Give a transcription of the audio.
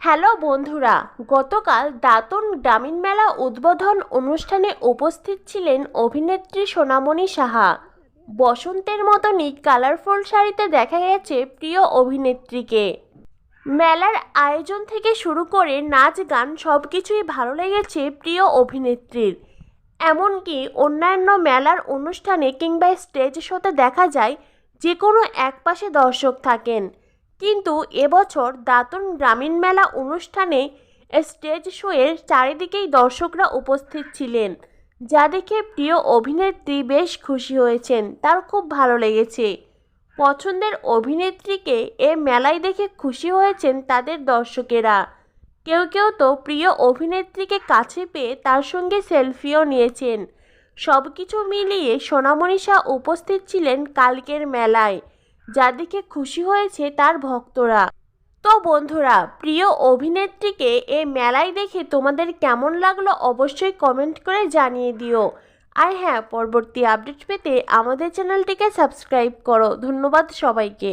Hello বন্ধুরা, গতকাল দাতন গ্রামীণ মেলা উদ্বোধন অনুষ্ঠানে উপস্থিত ছিলেন অভিনেত্রী সোনামণি সাহা। বসন্তের মতনই কালারফুল শাড়িতে দেখা গেছে প্রিয় অভিনেত্রীকে। মেলার আয়োজন থেকে শুরু করে নাচ গান সব কিছুই ভালো লেগেছে প্রিয় অভিনেত্রীর। এমনকি অন্যান্য মেলার অনুষ্ঠানে কিংবা স্টেজ শোতে দেখা যায় যে কোনো এক পাশে দর্শক থাকেন, কিন্তু এবছর দাতন গ্রামীণ মেলা অনুষ্ঠানে স্টেজ শোয়ের চারিদিকেই দর্শকরা উপস্থিত ছিলেন, যা দেখে প্রিয় অভিনেত্রী বেশ খুশি হয়েছেন। তার খুব ভালো লেগেছে। পছন্দের অভিনেত্রীকে এ মেলায় দেখে খুশি হয়েছেন তাদের দর্শকেরা। কেউ কেউ তো প্রিয় অভিনেত্রীকে কাছে পেয়ে তার সঙ্গে সেলফিও নিয়েছেন। সব কিছু মিলিয়ে সোনামণি শাহ উপস্থিত ছিলেন কালকের মেলায়, যা দেখে খুশি হয়েছে তার ভক্তরা। তো বন্ধুরা, প্রিয় অভিনেত্রীকে এই মেলায় দেখে তোমাদের কেমন লাগলো অবশ্যই কমেন্ট করে জানিয়ে দিও। আর হ্যাঁ, পরবর্তী আপডেট পেতে আমাদের চ্যানেলটিকে সাবস্ক্রাইব করো। ধন্যবাদ সবাইকে।